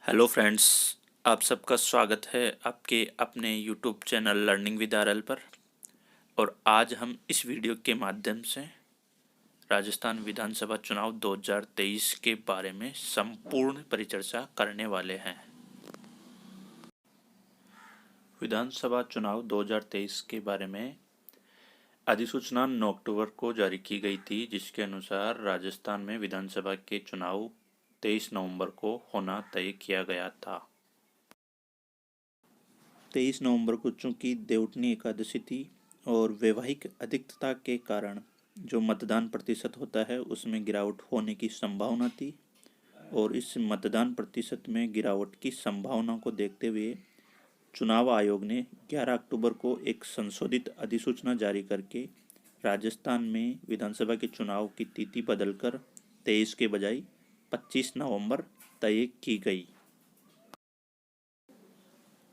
Hello friends, आप सबका स्वागत है आपके अपने YouTube channel learning with RL पर। और आज हम इस वीडियो के माध्यम से राजस्थान विधानसभा चुनाव 2023 के बारे में संपूर्ण परिचर्चा करने वाले हैं। विधानसभा चुनाव 2023 के बारे में अधिसूचना 9 अक्टूबर को जारी की गई थी, जिसके अनुसार राजस्थान में विधानसभा के चुनाव 23 नवंबर को होना तय किया गया था। 23 नवंबर को चूंकि देवउठनी एकादशी थी और वैवाहिक अधिकता के कारण जो मतदान प्रतिशत होता है उसमें गिरावट होने की संभावना थी, और इस मतदान प्रतिशत में गिरावट की संभावना को देखते हुए चुनाव आयोग ने 11 अक्टूबर को एक संशोधित अधिसूचना जारी करके राजस्थान में विधानसभा के चुनाव की तिथि बदलकर 23 के बजाय 25 नवंबर तय की गई।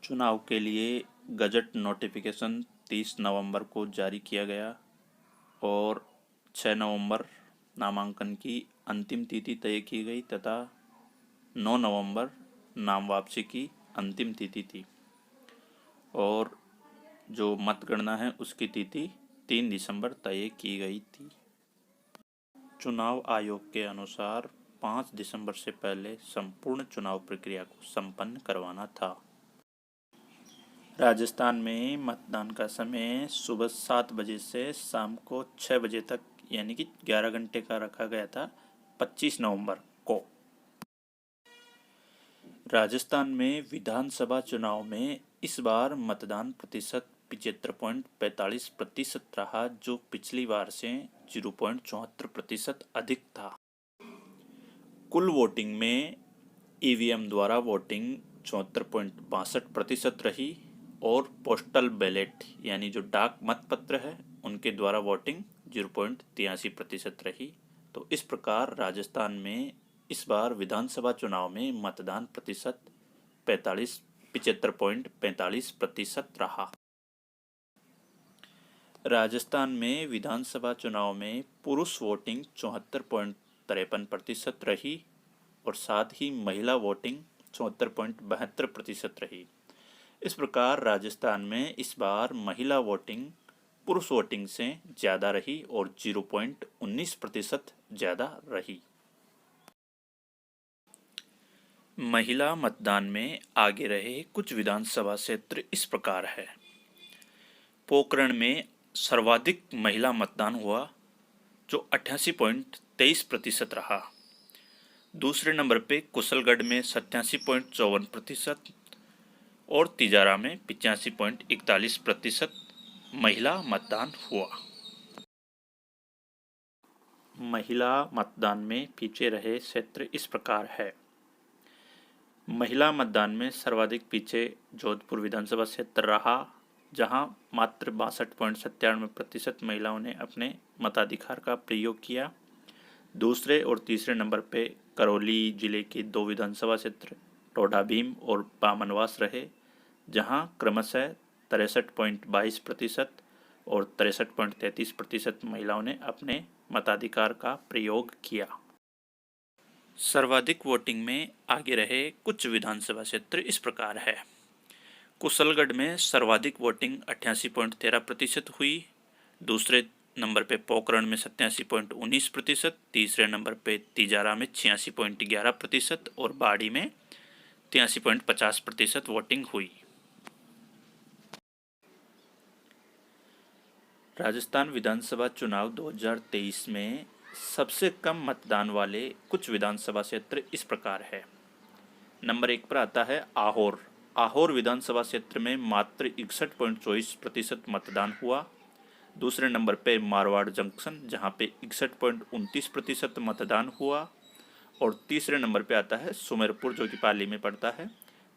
चुनाव के लिए गजट नोटिफिकेशन 30 नवंबर को जारी किया गया और 6 नवंबर नामांकन की अंतिम तिथि तय की गई तथा 9 नवंबर नाम वापसी की अंतिम तिथि थी, और जो मतगणना है उसकी तिथि 3 दिसंबर तय की गई थी। चुनाव आयोग के अनुसार 5 दिसंबर से पहले संपूर्ण चुनाव प्रक्रिया को संपन्न करवाना था। राजस्थान में मतदान का समय सुबह 7 बजे से शाम को 6 बजे तक यानी कि 11 घंटे का रखा गया था 25 नवंबर को। राजस्थान में विधानसभा चुनाव में इस बार मतदान प्रतिशत 75.45% रहा, जो पिछली बार से 0.74% अधिक था। कुल वोटिंग में ईवीएम द्वारा वोटिंग 74.62% रही और पोस्टल बैलेट यानी जो डाक मतपत्र है उनके द्वारा वोटिंग 0.83% रही। तो इस प्रकार राजस्थान में इस बार विधानसभा चुनाव में मतदान प्रतिशत 75.45% रहा। राजस्थान में विधानसभा चुनाव में पुरुष वोटिंग 74.53% रही और साथ ही महिला वोटिंग 74.72% रही। इस प्रकार राजस्थान में इस बार महिला वोटिंग पुरुष वोटिंग से ज़्यादा रही और 0.19% ज़्यादा रही। महिला मतदान में आगे रहे कुछ विधानसभा क्षेत्र इस प्रकार है। पोखरण में सर्वाधिक महिला मतदान हुआ जो 88.23% रहा। दूसरे नंबर पे कुशलगढ़ में 87.54% और तिजारा में 85.41% महिला मतदान हुआ। महिला मतदान में पीछे रहे क्षेत्र इस प्रकार है। महिला मतदान में सर्वाधिक पीछे जोधपुर विधानसभा क्षेत्र रहा, जहां मात्र 62.97% महिलाओं ने अपने मताधिकार का प्रयोग किया। दूसरे और तीसरे नंबर पे करौली जिले के 2 विधानसभा क्षेत्र टोडा भीम और बामनवास रहे, जहां क्रमशः 63.22% और 63.33% महिलाओं ने अपने मताधिकार का प्रयोग किया। सर्वाधिक वोटिंग में आगे रहे कुछ विधानसभा क्षेत्र इस प्रकार है। कुशलगढ़ में सर्वाधिक वोटिंग 88.13% हुई। दूसरे नंबर पे पोखरण में 87.19%, तीसरे नंबर पे तिजारा में 86.11% और बाड़ी में 83.50% वोटिंग हुई। राजस्थान विधानसभा चुनाव 2023 में सबसे कम मतदान वाले कुछ विधानसभा क्षेत्र इस प्रकार है। नंबर 1 पर आता है आहोर। आहोर विधानसभा क्षेत्र में मात्र 61.24% मतदान हुआ। दूसरे नंबर पे मारवाड़ जंक्शन, जहां पे 61.29% मतदान हुआ। और तीसरे नंबर पे आता है सुमेरपुर, जो कि पाली में पड़ता है,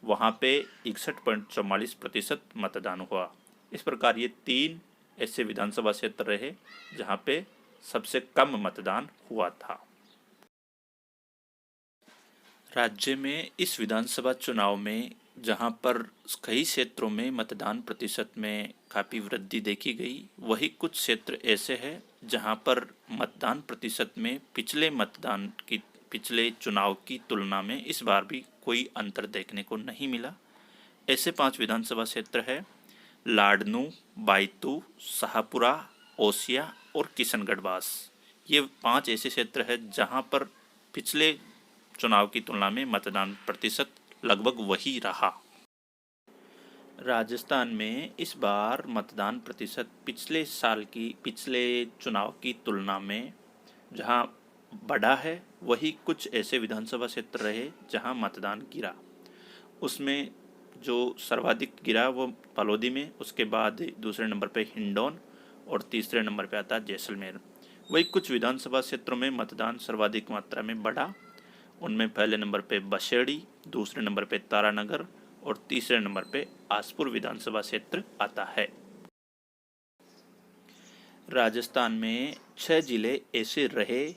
वहां पे 61.44% मतदान हुआ। इस प्रकार ये 3 ऐसे विधानसभा क्षेत्र रहे जहां पे सबसे कम मतदान हुआ था। राज्य में इस विधानसभा चुनाव में जहां पर कई क्षेत्रों में मतदान प्रतिशत में काफ़ी वृद्धि देखी गई, वही कुछ क्षेत्र ऐसे हैं जहां पर मतदान प्रतिशत में पिछले मतदान की पिछले चुनाव की तुलना में इस बार भी कोई अंतर देखने को नहीं मिला। ऐसे 5 विधानसभा क्षेत्र है लाडनू, बायतू, शाहपुरा, ओसिया और किशनगढ़ बास। ये 5 ऐसे क्षेत्र है जहां पर पिछले चुनाव की तुलना में मतदान प्रतिशत लगभग वही रहा। राजस्थान में इस बार मतदान प्रतिशत पिछले चुनाव की तुलना में जहां बढ़ा है, वही कुछ ऐसे विधानसभा क्षेत्र रहे जहां मतदान गिरा। उसमें जो सर्वाधिक गिरा वो फलोदी में, उसके बाद दूसरे नंबर पे हिंडौन और तीसरे नंबर पे आता है जैसलमेर। वही कुछ विधानसभा क्षेत्रों में मतदान सर्वाधिक मात्रा में बढ़ा। उनमें पहले नंबर पे बशेड़ी, दूसरे नंबर पे तारानगर और तीसरे नंबर पे आसपुर विधानसभा क्षेत्र आता है। राजस्थान में 6 जिले ऐसे रहे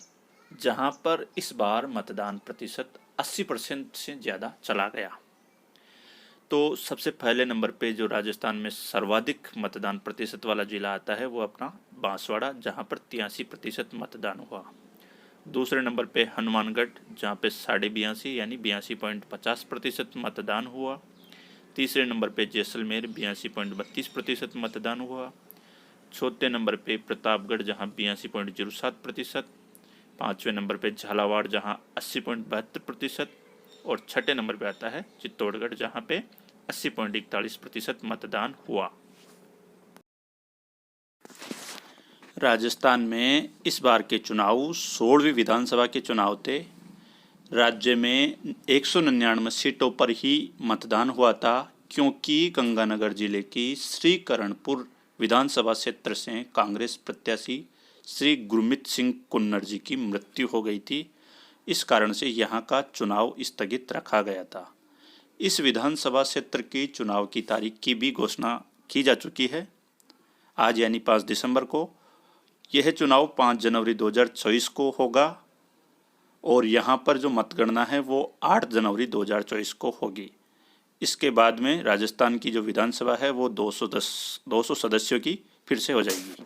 जहां पर इस बार मतदान प्रतिशत 80% से ज़्यादा चला गया। तो सबसे पहले नंबर पे जो राजस्थान में सर्वाधिक मतदान प्रतिशत वाला जिला आता है वो अपना बांसवाड़ा, जहां पर 83% मतदान हुआ। दूसरे नंबर पे हनुमानगढ़, जहां पे 82.5 यानी 82.50% मतदान हुआ। तीसरे नंबर पे जैसलमेर 82.32% मतदान हुआ। चौथे नंबर पे प्रतापगढ़ जहां 82.07%। पाँचवें नंबर पे झालावाड़ जहां 80.72% और छठे नंबर पे आता है चित्तौड़गढ़ जहां पे 80.41% मतदान हुआ। राजस्थान में इस बार के चुनाव 16वीं विधानसभा के चुनाव थे। राज्य में 199 सीटों पर ही मतदान हुआ था, क्योंकि गंगानगर जिले की श्रीकरणपुर विधानसभा क्षेत्र से कांग्रेस प्रत्याशी श्री गुरमीत सिंह कुन्नर जी की मृत्यु हो गई थी। इस कारण से यहाँ का चुनाव स्थगित रखा गया था। इस विधानसभा क्षेत्र की चुनाव की तारीख की भी घोषणा की जा चुकी है आज यानी 5 दिसंबर को। यह चुनाव 5 जनवरी 2024 को होगा और यहाँ पर जो मतगणना है वो 8 जनवरी 2024 को होगी। इसके बाद में राजस्थान की जो विधानसभा है वो 200 सदस्यों की फिर से हो जाएगी।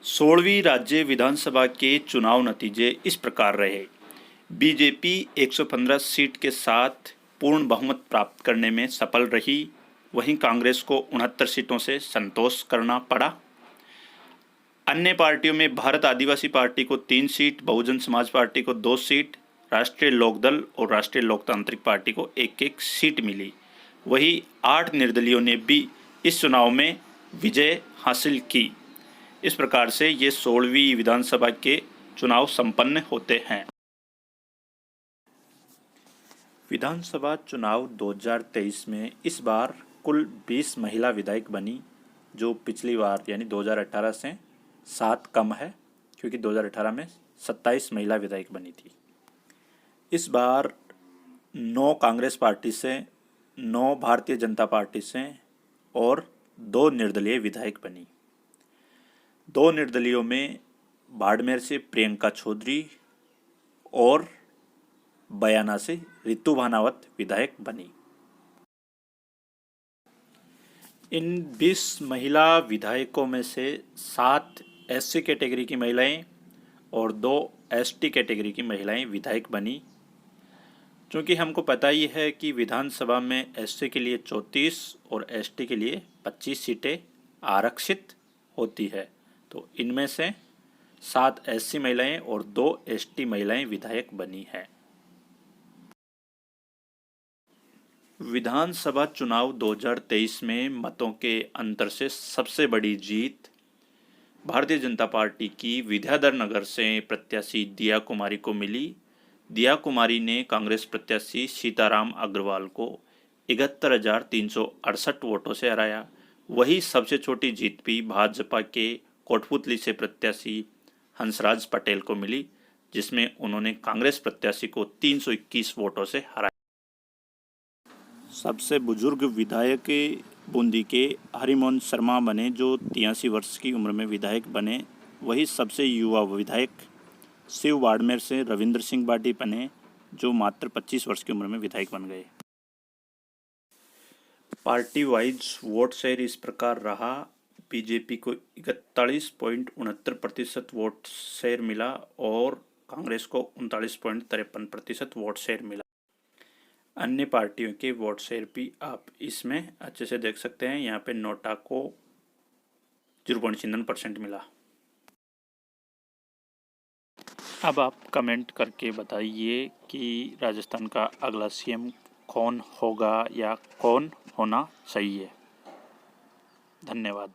16वीं राज्य विधानसभा के चुनाव नतीजे इस प्रकार रहे। बीजेपी 115 सीट के साथ पूर्ण बहुमत प्राप्त करने में सफल रही। वहीं कांग्रेस को 69 सीटों से संतोष करना पड़ा। अन्य पार्टियों में भारत आदिवासी पार्टी को 3 सीट, बहुजन समाज पार्टी को 2 सीट, राष्ट्रीय लोकदल और राष्ट्रीय लोकतांत्रिक पार्टी को 1-1 सीट मिली। वहीं 8 निर्दलीयों ने भी इस चुनाव में विजय हासिल की। इस प्रकार से ये 16वीं विधानसभा के चुनाव संपन्न होते हैं। विधानसभा चुनाव 2023 में इस बार कुल 20 महिला विधायक बनी, जो पिछली बार यानी 2018 से 7 कम है, क्योंकि 2018 में 27 महिला विधायक बनी थी। इस बार 9 कांग्रेस पार्टी से, 9 भारतीय जनता पार्टी से और 2 निर्दलीय विधायक बनी। 2 निर्दलीयों में बाड़मेर से प्रियंका चौधरी और बयाना से रितु भानावत विधायक बनी। इन 20 महिला विधायकों में से 7 एससी कैटेगरी की महिलाएं और 2 एसटी कैटेगरी की महिलाएं विधायक बनी। क्योंकि हमको पता ही है कि विधानसभा में एससी के लिए 34 और एसटी के लिए 25 सीटें आरक्षित होती है, तो इनमें से 7 एससी महिलाएं और 2 एसटी महिलाएं विधायक बनी है। विधानसभा चुनाव 2023 में मतों के अंतर से सबसे बड़ी जीत भारतीय जनता पार्टी की विद्याधर नगर से प्रत्याशी दिया कुमारी को मिली। दिया कुमारी ने कांग्रेस प्रत्याशी सीताराम अग्रवाल को 71,368 वोटों से हराया। वही सबसे छोटी जीत भी भाजपा के कोटपुतली से प्रत्याशी हंसराज पटेल को मिली, जिसमें उन्होंने कांग्रेस प्रत्याशी को 321 वोटों से हराया। सबसे बुजुर्ग विधायक बूंदी के हरिमोहन शर्मा बने, जो 83 वर्ष की उम्र में विधायक बने। वही सबसे युवा विधायक शिव बाड़मेर से रविंद्र सिंह बाटी बने, जो मात्र 25 वर्ष की उम्र में विधायक बन गए। पार्टी वाइज वोट शेयर इस प्रकार रहा। बीजेपी को 41.69% वोट शेयर मिला और कांग्रेस को 39.53% वोट शेयर मिला। अन्य पार्टियों के वोट शेयर भी आप इसमें अच्छे से देख सकते हैं। यहाँ पे नोटा को 0.57% मिला। अब आप कमेंट करके बताइए कि राजस्थान का अगला सीएम कौन होगा या कौन होना चाहिए। धन्यवाद।